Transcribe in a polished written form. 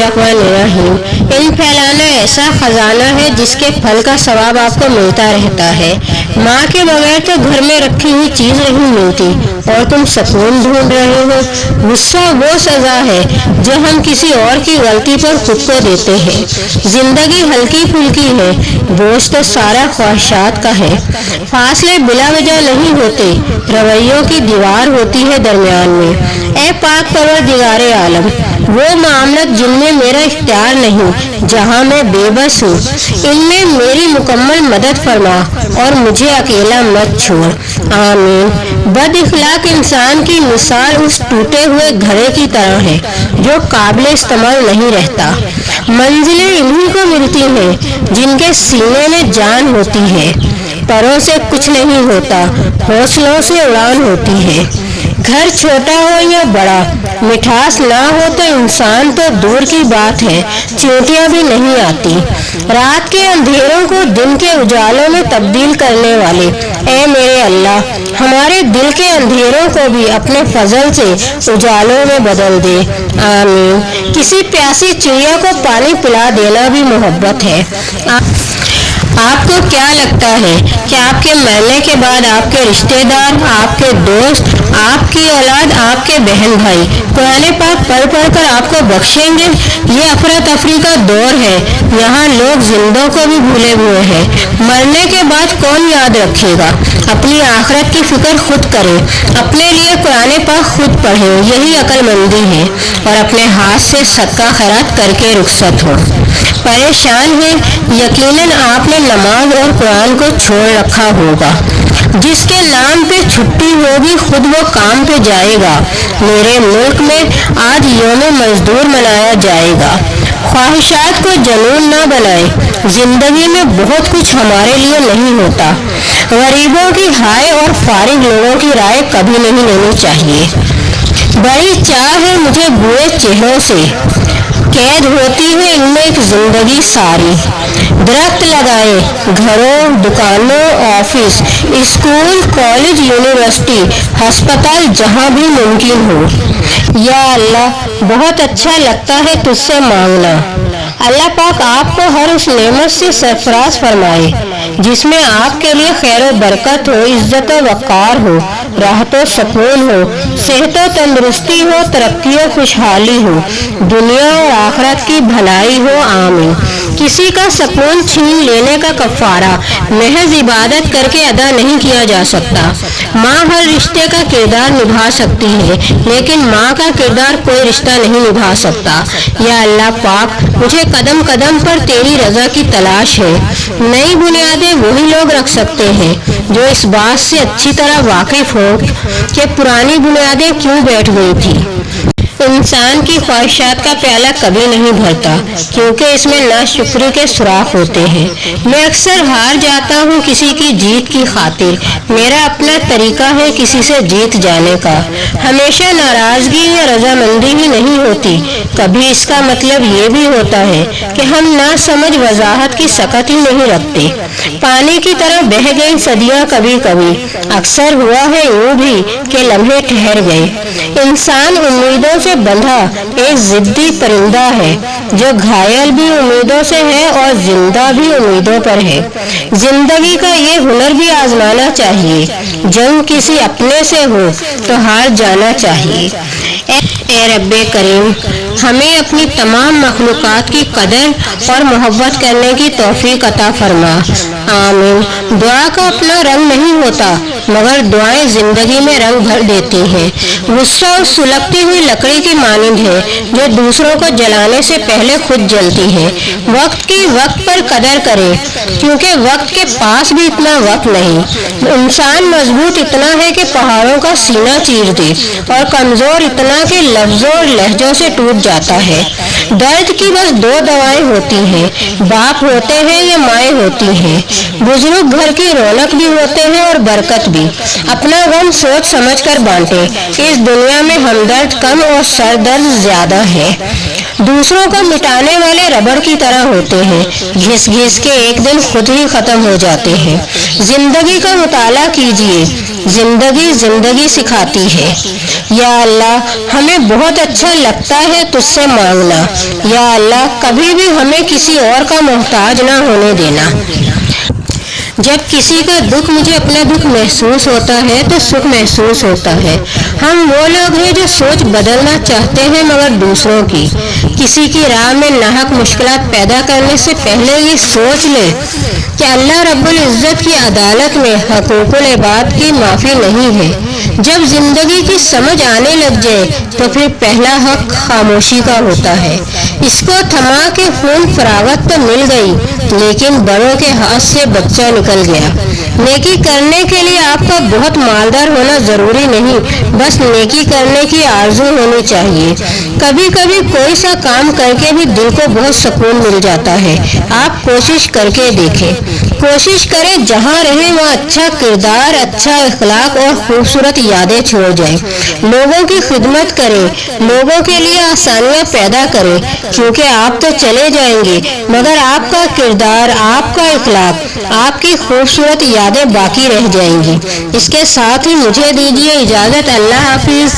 बिस्मिल्लाहिर्रहमानिर्रहीम। इल्म फैलाना ऐसा खजाना है जिसके फल का सवाब आपको मिलता रहता है। माँ के बगैर तो घर में रखी हुई चीज नहीं मिलती और तुम सुकून ढूंढ रहे हो। गुस्सा वो सजा है जो हम किसी और की गलती पर खुद को देते हैं। जिंदगी हल्की फुल्की है, बोझ तो सारा ख्वाहिशात का है। फासले बिला वजह नहीं होते, रवैयों की दीवार होती है दरमियान में। ए पाक परवरदिगारे आलम, वो मामलत जिनमें मेरा इख्तियार नहीं, जहाँ मैं बेबस हूँ, इनमें मेरी मुकम्मल मदद फरमा और मुझे अकेला मत छोड़। आमीन। बद इखलाक इंसान की मिसाल उस टूटे हुए घड़े की तरह है जो काबिल इस्तेमाल नहीं रहता। मंजिलें इन्हीं को मिलती हैं जिनके सीने में जान होती है। परों से कुछ नहीं होता, हौसलों से उड़ान होती है। घर छोटा हो या बड़ा, मिठास ना हो तो इंसान तो दूर की बात है, चींटियां भी नहीं आती। रात के अंधेरों को दिन के उजालों में तब्दील करने वाले ए मेरे अल्लाह, हमारे दिल के अंधेरों को भी अपने फजल से उजालों में बदल दे। आमीन। किसी प्यासी चिड़िया को पानी पिला देना भी मोहब्बत है। आपको क्या लगता है कि आपके मरने के बाद आपके रिश्तेदार, आपके दोस्त, आपकी औलाद, आपके बहन भाई कुरान पाक पढ़ कर आपको बख्शेंगे? ये अफरा तफरी का दौर है, यहाँ लोग जिंदों को भी भूले हुए हैं। मरने के बाद कौन याद रखेगा? अपनी आखिरत की फिक्र खुद करें, अपने लिए कुरान पाक खुद पढ़ें, यही अक्लमंदी है। और अपने हाथ से सदका खैरात करके रुखसत हो। परेशान है, यकीनन आपने नमाज और कुरान को छोड़ रखा होगा। जिसके नाम पे छुट्टी होगी खुद वो काम पे जाएगा। मेरे मुल्क में आज यौम मजदूर मनाया जाएगा। ख्वाहिशात को जुनून ना बनाए। जिंदगी में बहुत कुछ हमारे लिए नहीं होता। गरीबों की हाय और फारिग लोगों की राय कभी नहीं लेनी चाहिए। बड़ी चाह है मुझे बुरे चेहरों से, कैद होती है इनमें एक जिंदगी सारी। दरख्त लगाए घरों, दुकानों, ऑफिस, स्कूल, कॉलेज, यूनिवर्सिटी, अस्पताल, जहाँ भी मुमकिन हो। या अल्लाह, बहुत अच्छा लगता है तुझसे मांगना। अल्लाह पाक आपको हर उस नेमत से सरफराज फरमाए जिसमें आपके लिए खैर व बरकत हो, इज्जत व वक़ार हो, राहत व सुकून हो, सेहत व तंदुरुस्ती हो, तरक्की व खुशहाली हो, दुनिया और आखिरत की भलाई हो। आमीन। किसी का सुकून छीन लेने का कफ़ारा महज इबादत करके अदा नहीं किया जा सकता। माँ हर रिश्ते का किरदार निभा सकती है, लेकिन माँ का किरदार कोई रिश्ता नहीं निभा सकता। या अल्लाह पाक, मुझे कदम कदम पर तेरी रज़ा की तलाश है। नई बुनियादें वही लोग रख सकते हैं जो इस बात से अच्छी तरह वाकिफ हो कि पुरानी बुनियादें क्यों बैठ गई थी। इंसान की ख्वाहिशात का प्याला कभी नहीं भरता क्योंकि इसमें नाशुक्री के सुराख होते हैं। मैं अक्सर हार जाता हूँ किसी की जीत की खातिर। मेरा अपना तरीका है किसी से जीत जाने का। हमेशा नाराजगी या रजामंदी ही नहीं होती, कभी इसका मतलब ये भी होता है कि हम ना समझ वजाहत की सकत ही नहीं रखते। पानी की तरह बह गई सदियाँ कभी कभी, अक्सर हुआ है यूं भी कि लम्हे ठहर गए। इंसान उम्मीदों से बंधा एक जिद्दी परिंदा है जो घायल भी उम्मीदों से है और जिंदा भी उम्मीदों पर है। जिंदगी का ये हुनर भी आजमाना चाहिए। जंग किसी अपने से हो तो हार जाना चाहिए। ए रब्बे करीम, हमें अपनी तमाम मखलूक़ात की कदर और मोहब्बत करने की तौफीक अता फरमा। आमीन। दुआ का अपना रंग नहीं होता, मगर दुआएं जिंदगी में रंग भर देती हैं। गुस्सा उस सुलगती हुई लकड़ी की मानिंद है जो दूसरों को जलाने से पहले खुद जलती है। वक्त की वक्त पर कदर करे क्योंकि वक्त के पास भी इतना वक्त नहीं। इंसान मजबूत इतना है कि पहाड़ों का सीना चीर दे और कमजोर इतना कि लफ्जों और लहजों से टूट जाता है। दर्द की बस दो दवाएं होती हैं, बाप होते हैं या माएँ होती हैं। बुजुर्ग घर की रौनक भी होते हैं और बरकत भी। अपना गम सोच समझ कर बांटे। इस दुनिया में हमदर्द कम और सरदर्द ज्यादा है। दूसरों को मिटाने वाले रबड़ की तरह होते हैं, घिस घिस के एक दिन खुद ही खत्म हो जाते हैं। जिंदगी का मुताला कीजिए, जिंदगी जिंदगी सिखाती है। या अल्लाह, हमें बहुत अच्छा लगता है तुझसे मांगना। या अल्लाह, कभी भी हमें किसी और का मोहताज ना होने देना। जब किसी का दुख मुझे अपना दुख महसूस होता है तो सुख महसूस होता है। हम वो लोग हैं जो सोच बदलना चाहते हैं मगर दूसरों की। किसी की राह में नाहक मुश्किलात पैदा करने से पहले ये सोच ले कि अल्लाह रब्बुल इज़्ज़त की अदालत में हकूकुल इबाद की माफ़ी नहीं है। जब जिंदगी की समझ आने लग जाए तो फिर पहला हक खामोशी का होता है। इसको थमा के खून फरागत तो मिल गई, लेकिन बड़ों के हाथ से बच्चा निकल गया। नेकी करने के लिए आपका बहुत मालदार होना जरूरी नहीं, बस नेकी करने की आरज़ू होनी चाहिए। कभी कभी कोई सा काम करके भी दिल को बहुत सुकून मिल जाता है। आप कोशिश करके देखें। कोशिश करें जहाँ रहे वहाँ अच्छा किरदार, अच्छा इखलाक और खूबसूरत यादें छोड़ जाएं। लोगों की खिदमत करें, लोगों के लिए आसानियाँ पैदा करें, क्योंकि आप तो चले जाएंगे मगर आपका किरदार, आपका इखलाक, आपकी खूबसूरत यादें बाकी रह जाएंगी। इसके साथ ही मुझे दीजिए इजाज़त। अल्लाह हाफिज़।